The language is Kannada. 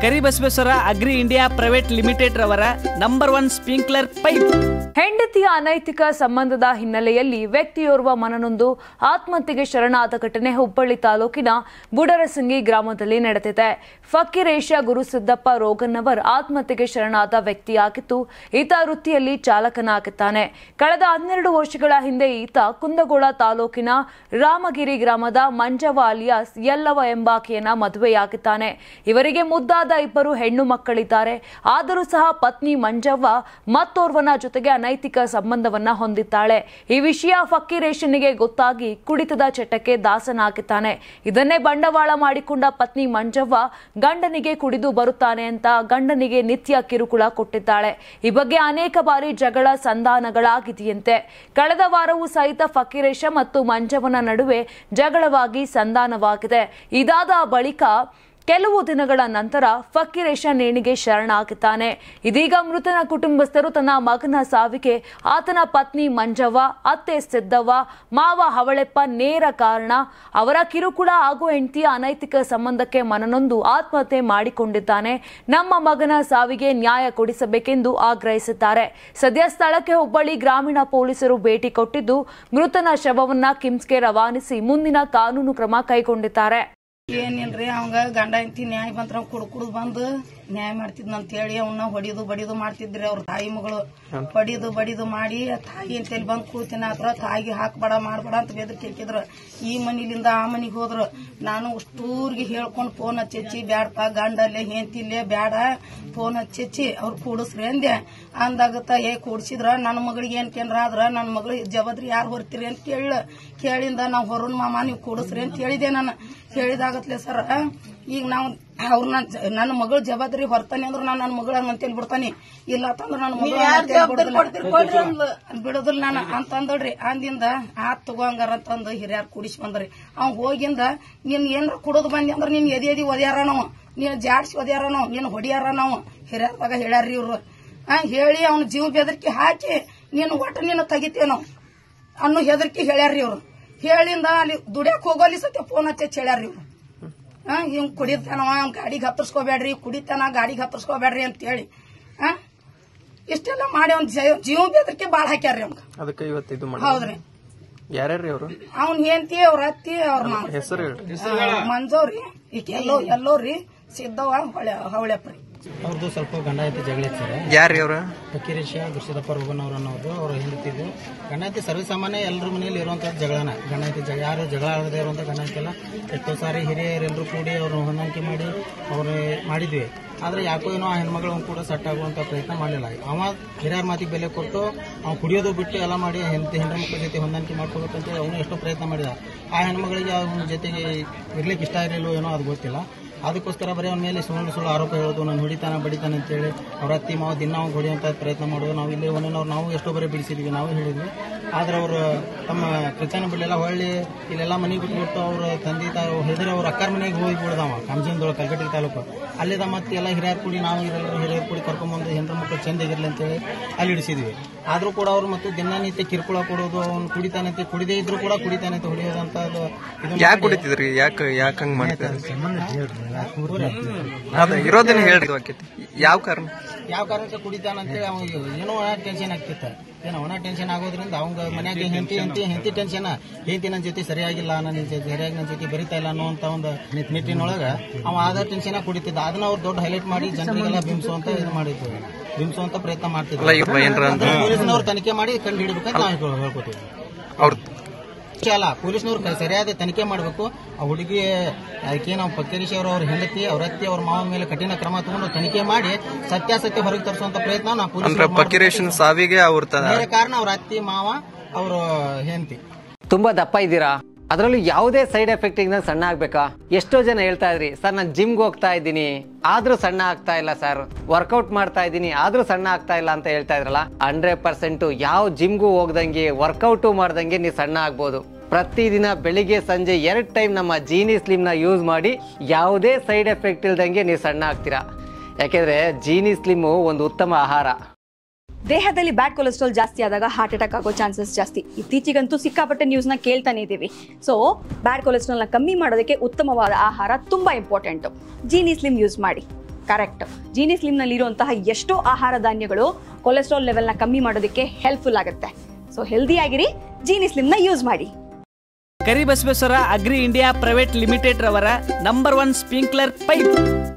Karibasaveshwara agri India private limited ರವರ ನಂಬರ್ 1 ಸ್ಪ್ರಿಂಕ್ಲರ್ ಪೈಪ್. ಹೆಂಡತಿಯ ಅನೈತಿಕ ಸಂಬಂಧದ ಹಿನ್ನೆಲೆಯಲ್ಲಿ ವ್ಯಕ್ತಿಯೋರ್ವ ಮನನೊಂದು ಆತ್ಮಹತ್ಯೆಗೆ ಶರಣಾದ ಘಟನೆ ಹುಬ್ಬಳ್ಳಿ ತಾಲೂಕಿನ ಬುಡರಸಂಗಿ ಗ್ರಾಮದಲ್ಲಿ ನಡೆದಿದೆ. ಫಕೀರೇಶ ಗುರುಸಿದ್ದಪ್ಪ ರೋಗನ್ನವರ್ ಆತ್ಮಹತ್ಯೆಗೆ ಶರಣಾದ ವ್ಯಕ್ತಿಯಾಗಿದ್ದು, ಈತ ವೃತ್ತಿಯಲ್ಲಿ ಚಾಲಕನಾಗಿದ್ದಾನೆ. ಕಳೆದ 12 ವರ್ಷಗಳ ಹಿಂದೆ ಈತ ಕುಂದಗೋಳ ತಾಲೂಕಿನ ರಾಮಗಿರಿ ಗ್ರಾಮದ ಮಂಜವ್ವ ಅಲಿಯಾಸ್ ಯಲ್ಲವ ಎಂಬಾಕೆಯನ್ನ ಮದುವೆಯಾಗಿದ್ದಾನೆ. ಇವರಿಗೆ ಮುದ್ದಾದ 2 ಹೆಣ್ಣು ಮಕ್ಕಳಿದ್ದಾರೆ. ಆದರೂ ಸಹ ಪತ್ನಿ ಮಂಜವ್ವ ಮತ್ತೋರ್ವನ ಜೊತೆಗೆ ಅನೈತಿಕ ಸಂಬಂಧವನ್ನ ಹೊಂದಿದ್ದಾಳೆ. ಈ ವಿಷಯ ಫಕೀರೇಶನಿಗೆ ಗೊತ್ತಾಗಿ ಕುಡಿತದ ಚಟಕ್ಕೆ ದಾಸನಾಗಿದ್ದಾನೆ. ಇದನ್ನೇ ಬಂಡವಾಳ ಮಾಡಿಕೊಂಡ ಪತ್ನಿ ಮಂಜವ್ವ ಗಂಡನಿಗೆ ಕುಡಿದು ಬರುತ್ತಾನೆ ಅಂತ ಗಂಡನಿಗೆ ನಿತ್ಯ ಕಿರುಕುಳ ಕೊಟ್ಟಿದ್ದಾಳೆ. ಈ ಬಗ್ಗೆ ಅನೇಕ ಬಾರಿ ಜಗಳ ಸಂಧಾನಗಳಾಗಿದೆಯಂತೆ. ಕಳೆದ ವಾರವೂ ಸಹಿತ ಫಕೀರೇಶ ಮತ್ತು ಮಂಜವ್ವನ ನಡುವೆ ಜಗಳವಾಗಿ ಸಂಧಾನವಾಗಿದೆ. ಇದಾದ ಬಳಿಕ ಕೆಲವು ದಿನಗಳ ನಂತರ ಫಕೀರೇಶ ನೇಣಿಗೆ ಶರಣಾಗಿದ್ದಾನೆ. ಇದೀಗ ಮೃತನ ಕುಟುಂಬಸ್ಥರು ತನ್ನ ಮಗನ ಸಾವಿಗೆ ಆತನ ಪತ್ನಿ ಮಂಜವ್ವ, ಅತ್ತೆ ಸಿದ್ದವ್ವ, ಮಾವ ಹವಳೆಪ್ಪ ನೇರ ಕಾರಣ. ಅವರ ಕಿರುಕುಳ ಹಾಗೂ ಹೆಂಡತಿಯ ಅನೈತಿಕ ಸಂಬಂಧಕ್ಕೆ ಮನನೊಂದು ಆತ್ಮಹತ್ಯೆ ಮಾಡಿಕೊಂಡಿದ್ದಾನೆ. ನಮ್ಮ ಮಗನ ಸಾವಿಗೆ ನ್ಯಾಯ ಕೊಡಿಸಬೇಕೆಂದು ಆಗ್ರಹಿಸಿದ್ದಾರೆ. ಸದ್ಯ ಸ್ಥಳಕ್ಕೆ ಹುಬ್ಬಳ್ಳಿ ಗ್ರಾಮೀಣ ಪೊಲೀಸರು ಭೇಟಿ ಕೊಟ್ಟಿದ್ದು, ಮೃತನ ಶವವನ್ನ ಕಿಮ್ಸ್ಗೆ ರವಾನಿಸಿ ಮುಂದಿನ ಕಾನೂನು ಕ್ರಮ ಕೈಗೊಂಡಿದ್ದಾರೆ. ಏನಿಲ್ರಿ, ಅವಂಗ ಗಂಡ ಹೆಂಡತಿ ನ್ಯಾಯ ಬಂತ್ರ ಕುಡ್ದು ಬಂದು ನ್ಯಾಯ ಮಾಡ್ತಿದ್ನಂತ ಹೇಳಿ ಅವನ್ನ ಹೊಡಿದು ಬಡಿದು ಮಾಡ್ತಿದ್ರಿ. ಅವ್ರ ತಾಯಿ ಮಗಳು ಹೊಡಿದು ಬಡಿದು ಮಾಡಿ ತಾಯಿ ಅಂತೇಳಿ ಬಂದ್ ಕೂತಿನ ಹತ್ರ ತಾಯಿಗೆ ಹಾಕ್ಬೇಡ ಮಾಡ್ಬೇಡ ಅಂತ ಬೆದರಿಕೆ ಹಾಕಿದ್ರು. ಈ ಮನಿಲಿಂದ ಆ ಮನಿಗೆ ಹೋದ್ರು. ನಾನು ಅಷ್ಟೂರ್ಗೆ ಹೇಳ್ಕೊಂಡು ಫೋನ್ ಹಚ್ಚಿ ಬ್ಯಾಡಪ್ಪ ಗಂಡಲ್ಲೇ ಹೆಂತಿಲ್ಲೇ ಬ್ಯಾಡ ಫೋನ್ ಹಚ್ಚಿ ಅವ್ರು ಕೂಡಿಸ್ರಿ ಅಂದೆ. ಅಂದಾಗತ್ತ ಕೂಡ್ಸಿದ್ರ ನನ್ನ ಮಗಳಿಗೆ ಏನ್ ಕೇಂದ್ರ ಆದ್ರ ನನ್ನ ಮಗಳು ಜಬದ್ರಿ ಯಾರು ಹೊರ್ತೀರಿ ಅಂತ ಕೇಳಿಂದ ನಾವು ಹೊರನ್ ಮಾಮ ನೀವು ಕೂಡಿಸ್ರಿ ಅಂತ ಹೇಳಿದೆ. ನಾನು ಹೇಳಿದಾಗತ್ಲೆ ಸರ್, ಈಗ ನಾವು ಅವ್ರನ್ನ ನನ್ನ ಮಗಳು ಜವಾಬ್ದಾರಿ ಹೊರ್ತಾನೆ ಅಂದ್ರೆ ನಾನು ನನ್ನ ಮಗಳ ಅಂತೇಳಿ ಬಿಡ್ತಾನೆ, ಇಲ್ಲ ಅಂತಂದ್ರೆ ನನ್ನ ಮಗಳು ಬಿಡೋದಿಲ್ಲ ನಾನು ಅಂತಂದಳ್ರಿ. ಅಂದಿಂದ ಆತ್ ತಗೋಂಗಾರ ಅಂತಂದು ಹಿರಿಯಾರ್ ಕುಡಿಸಿ ಬಂದ್ರಿ. ಅವ್ ಹೋಗಿಂದ ನೀನ್ ಏನಾರ ಕುಡೋದು ಬಂದಿ ಅಂದ್ರೆ ನೀನ್ ಎದಿ ಒದ್ಯಾರ ನಾವು, ನೀನ್ ಜಾಡ್ಸಿ ಒದ್ಯಾರ ನಾವು, ನೀನ್ ಹೊಡಿಯಾರ ನಾವು ಹಿರಿಯಾರ್ದಾಗ ಹೇಳ್ಯಾರ್ರಿ ಇವ್ರು. ಹೇಳಿ ಅವ್ನ ಜೀವ ಬೆದರಿಕೆ ಹಾಕಿ ನೀನು ಒಟ್ಟು ನೀನು ತೆಗಿತೇವ್ ನಾವು ಅನ್ನೋ ಹೆದರಿಕೆ ಹೇಳ್ಯಾರ್ರಿ ಇವ್ರು. ಹೇಳಿಂದ ಅಲ್ಲಿ ದುಡ್ಯಾಕ್ ಹೋಗೋಲಿ ಸತ್ಯ ಫೋನ್ ಹಚ್ಚಿ ಹೇಳ್ಯಾರ್ರಿ ಇವ್ರು. ಹಿಂಗ್ ಕುಡಿತಾನವ ಗಾಡಿಗೆ ಹತ್ತರ್ಸ್ಕೋಬೇಡ್ರಿ, ಕುಡಿತಾನ ಗಾಡಿಗೆ ಹತ್ತರ್ಸ್ಕೋಬೇಡ್ರಿ ಅಂತ ಹೇಳಿ ಇಷ್ಟೆಲ್ಲ ಮಾಡಿ ಅವ್ನ ಜೀವ ಬೆದರಿಕೆ ಬಾಳ್ ಹಾಕ್ಯಾರ್ರಿ ಅವ್ನ. ಅದಕ್ಕೆ ಇವತ್ತು ಇದು ಹೌದ್ರಿ. ಯಾರ್ಯಾರ್ರಿ ಅವರು? ಅವ್ನ ಹೆಂಡತಿ ಅವ್ರ ಅತ್ತಿ ಅವ್ರ ಹೆಸರು ಮಂಜವ್ರಿ, ಈಗ ಎಲ್ಲೋರಿ ಸಿದ್ದವ್ವ ಹವಳೆಪ್ರಿ. ಅವ್ರದ್ದು ಸ್ವಲ್ಪ ಗಂಡ ಐತಿ ಜಗಳ ಇರ್ತಾರೆ. ಯಾರ್ರಿ ಅವ್ರ? ಫಕೀರೇಶ ಗುರುಸಿದ್ದಪ್ಪ ರೋಗನ್ನವ್ರು ಅನ್ನೋದು ಅವ್ರ ಹೆಂಡತಿದ್ದು ಗಂಡ ಐತಿ. ಸರ್ವಸಾಮಾನ್ಯ ಎಲ್ಲರ ಮನೆಯಲ್ಲಿ ಇರುವಂತ ಜಗಳನ ಗಂಡ ಐತಿ. ಯಾರು ಜಗಳ ಆಡದೇ ಇರುವಂತ ಗಂಡ ಐತಿಲ್ಲ. ಎಷ್ಟೋ ಸಾರಿ ಹಿರಿಯರೆಲ್ಲರೂ ಕೂಡಿ ಅವ್ರನ್ನ ಹೊಂದಾಣಿಕೆ ಮಾಡಿ ಅವ್ರು ಮಾಡಿದ್ವಿ. ಆದ್ರೆ ಯಾಕೋ ಏನೋ ಆ ಹೆಣ್ಮಗಳು ಕೂಡ ಸೆಟ್ ಆಗುವಂತ ಪ್ರಯತ್ನ ಮಾಡಲಿಲ್ಲ. ಅವ ಹಿರಿಯರ ಮಾತಿಗೆ ಬೆಲೆ ಕೊಟ್ಟು ಅವ್ನು ಕುಡಿಯೋದು ಬಿಟ್ಟು ಎಲ್ಲ ಮಾಡಿ ಹೆಂಡತಿ ಮಕ್ಕಳ ಜೊತೆ ಹೊಂದಾಣಿಕೆ ಮಾಡ್ಕೋಬೇಕಂತ ಅವನು ಎಷ್ಟೋ ಪ್ರಯತ್ನ ಮಾಡಿದ. ಆ ಹೆಣ್ಮಗಳಿಗೆ ಅವನ ಜೊತೆಗೆ ಇರ್ಲಿಕ್ಕೆ ಇಷ್ಟ ಇರಲಿಲ್ಲೋ ಏನೋ ಅದು ಗೊತ್ತಿಲ್ಲ. ಅದಕ್ಕೋಸ್ಕರ ಬರೀ ಅವನ ಮೇಲೆ ಸುಳ್ಳು ಆರೋಪ ಹೇಳೋದು, ನಾನು ಹೊಡಿತಾನೆ ಬಡಿತಾನೆ ಅಂತೇಳಿ ಅವ್ರ ಅತ್ತಿ ಮಾವ ದಿನ ಅವ್ನು ಹೊಡಿಯುವಂತ ಪ್ರಯತ್ನ ಮಾಡೋದು. ನಾವು ಇಲ್ಲಿ ಒಂದೇನವ್ರು ನಾವು ಎಷ್ಟೋ ಬರೀ ಬಿಡಿಸಿದ್ವಿ, ನಾವು ಹೇಳಿದ್ವಿ. ಆದ್ರೆ ಅವರು ತಮ್ಮ ಕೃತ್ಯನ ಬಿಡಲೆಲ್ಲ ಹೊಳ್ಳಿ ಇಲ್ಲೆಲ್ಲ ಮನೆಗೆ ಬಿಟ್ಬಿಟ್ಟು ಅವ್ರ ತಂದೆ ತಾಯಿ ಹೆದರಿ ಅವ್ರ ಅಕ್ಕರ ಮನೆಗೆ ಹೋಗಿ ಬಿಡದವ ಕಂಜನದೊಳಗೆ ಕಲ್ಕಟ್ಟಿ ತಾಲೂಕು. ಅಲ್ಲಿದ ಮತ್ತೆ ಎಲ್ಲ ಹಿರಿಯರು ಕೂಡಿ ನಾವು ಇರೆಲ್ಲರೂ ಹಿರಿಯರು ಕೂಡಿ ಕರ್ಕೊಂಡ್ಬಂದು ಹೆಣ್ಣು ಮಕ್ಕಳು ಚೆಂದಾಗಿರ್ಲಿ ಅಂತೇಳಿ ಅಲ್ಲಿ ಇಡಿಸಿದ್ವಿ. ಆದ್ರೂ ಕೂಡ ಅವ್ರು ಮತ್ತು ದಿನನಿತ್ಯ ಕಿರುಕುಳ ಕೊಡೋದು, ಅವ್ನು ಕುಡಿತಾನಂತೆ, ಕುಡಿದೇ ಇದ್ರು ಕೂಡ ಕುಡಿತಾನಂತೆ ಹೊಡೆಯೋದಂತ. ಯಾಕೆ ಕುಡಿತಿದ್ರಿ? ಯಾಕೆ ಹಂಗ್ ಮಾಡ್ತಾರೆ? ಇರೋದನ್ನ ಹೇಳ್ರಿ. ಯಾವ ಕಾರಣಕ್ಕೆ ಕುಡಿತಾನಂತೇಳಿ ಅವ್ನಿಗೆ ಏನೋ ಟೆನ್ಷನ್ ಆಗ್ತಿತ್ತ. ಏನೋ ಅವನ ಟೆನ್ಷನ್ ಆಗೋದ್ರಿಂದ ಅವಂಗ ಮನ್ಯಾಗ ಹೆಂಡತಿ ಟೆನ್ಷನ್, ಹೆಂಡತಿ ನನ್ನ ಜೊತೆ ಸರಿಯಾಗಿಲ್ಲ, ಸರಿಯಾಗಿ ನನ್ನ ಜೊತೆ ಬರಿತಾ ಇಲ್ಲ ಅನ್ನೋ ಒಂದು ನಿಟ್ಟಿನೊಳಗ ಅವ ಆದ ಟೆನ್ಷನ್ ಕುಡಿತಿದ್ದ. ಅದನ್ನ ಅವ್ರು ದೊಡ್ಡ ಹೈಲೈಟ್ ಮಾಡಿ ಜನರಿಗೆಲ್ಲ ಬಿಂಬಿಸುವಂತ ಇದು ಮಾಡಿದ್ರು, ಬಿಂಬಿಸುವಂತ ಪ್ರಯತ್ನ ಮಾಡ್ತಿದ್ರು. ಪೊಲೀಸ್ನವ್ರು ತನಿಖೆ ಮಾಡಿ ಕಂಡು ಹಿಡಿಬೇಕಂತ ನಾವು ಹೇಳ್ಕೊತೀವಿ. ಅಲ್ಲ, ಪೊಲೀಸ್ನವ್ರು ಸರಿಯಾದ ತನಿಖೆ ಮಾಡಬೇಕು. ಆ ಹುಡುಗಿ ಅದಕ್ಕೆ ನಾವು ಫಕೀರೇಶ ಅವ್ರ ಹೆಂಡತಿ ಅವ್ರ ಅತ್ತಿ ಅವ್ರ ಮಾವನ ಮೇಲೆ ಕಠಿಣ ಕ್ರಮ ತಗೊಂಡು ತನಿಖೆ ಮಾಡಿ ಸತ್ಯಾಸತ್ಯ ಹೊರಗೆ ತರಿಸುವಂತ ಪ್ರಯತ್ನ ನಾವು ಫಕೀರೇಶನ್ ಸಾವಿಗೆ ಕಾರಣ ಅವ್ರ ಅತ್ತಿ ಮಾವ ಅವ್ರ ಹೆಂಡತಿ. ತುಂಬಾ ದಪ್ಪ ಇದ್ದೀರಾ, ಅದರಲ್ಲೂ ಯಾವುದೇ ಸೈಡ್ ಎಫೆಕ್ಟ್ ಇಂದ ಸಣ್ಣ ಆಗ್ಬೇಕಾ? ಎಷ್ಟೋ ಜನ ಹೇಳ್ತಾ ಇದ್ರಿ, ಸರ್ ನಾನು ಜಿಮ್ಗೆ ಹೋಗ್ತಾ ಇದ್ದೀನಿ ಆದ್ರೂ ಸಣ್ಣ ಆಗ್ತಾ ಇಲ್ಲ ಸರ್, ವರ್ಕೌಟ್ ಮಾಡ್ತಾ ಇದ್ದೀನಿ ಆದ್ರೂ ಸಣ್ಣ ಆಗ್ತಾ ಇಲ್ಲ ಅಂತ ಹೇಳ್ತಾ ಇದ್ರಲ್ಲ. 100% ಯಾವ ಜಿಮ್ಗೂ ಹೋಗ್ದಂಗೆ ವರ್ಕೌಟು ಮಾಡ್ದಂಗೆ ನೀವು ಸಣ್ಣ ಆಗ್ಬೋದು. ಪ್ರತಿದಿನ ಬೆಳಿಗ್ಗೆ ಸಂಜೆ 2 ಟೈಮ್ ನಮ್ಮ ಜೀನಿ ಸ್ಲಿಮ್ ನ ಯೂಸ್ ಮಾಡಿ ಯಾವುದೇ ಸೈಡ್ ಎಫೆಕ್ಟ್ ಇಲ್ದಂಗೆ ನೀವು ಸಣ್ಣ ಆಗ್ತೀರಾ. ಯಾಕೆಂದ್ರೆ ಜೀನಿ ಸ್ಲಿಮ್ ಒಂದು ಉತ್ತಮ ಆಹಾರ. ದೇಹದಲ್ಲಿ ಬ್ಯಾಡ್ ಕೊಲೆಸ್ಟ್ರಾಲ್ ಜಾಸ್ತಿ ಆದಾಗ ಹಾರ್ಟ್ ಅಟ್ಯಾಕ್ ಆಗೋ ಚಾನ್ಸಸ್ ಜಾಸ್ತಿ. ಇತ್ತೀಚೆಗಂತೂ ಸಿಕ್ಕಾಪಟ್ಟೆ ನ್ಯೂಸ್ನ ಕೇಳ್ತಾನೆ ಇದ್ದೀವಿ. ಸೊ ಬ್ಯಾಡ್ ಕೊಲೆಸ್ಟ್ರಾಲ್ನ ಕಮ್ಮಿ ಮಾಡೋದಕ್ಕೆ ಉತ್ತಮವಾದ ಆಹಾರ ತುಂಬ ಇಂಪಾರ್ಟೆಂಟು. ಜೀನಿ ಸ್ಲಿಮ್ ಯೂಸ್ ಮಾಡಿ. ಕರೆಕ್ಟ್. ಜೀನಿ ಸ್ಲಿಮ್ನಲ್ಲಿ ಇರುವಂತಹ ಎಷ್ಟೋ ಆಹಾರ ಧಾನ್ಯಗಳು ಕೊಲೆಸ್ಟ್ರಾಲ್ ಲೆವೆಲ್ನ ಕಮ್ಮಿ ಮಾಡೋದಕ್ಕೆ ಹೆಲ್ಪ್ಫುಲ್ ಆಗುತ್ತೆ. ಸೊ ಹೆಲ್ದಿ ಆಗಿರಿ, ಜೀನಿ ಸ್ಲಿಮ್ನ ಯೂಸ್ ಮಾಡಿ. Karibasaveshwara agri India private limited ರವರ ನಂಬರ್ 1 ಸ್ಪ್ರಿಂಕ್ಲರ್ ಪೈಪ್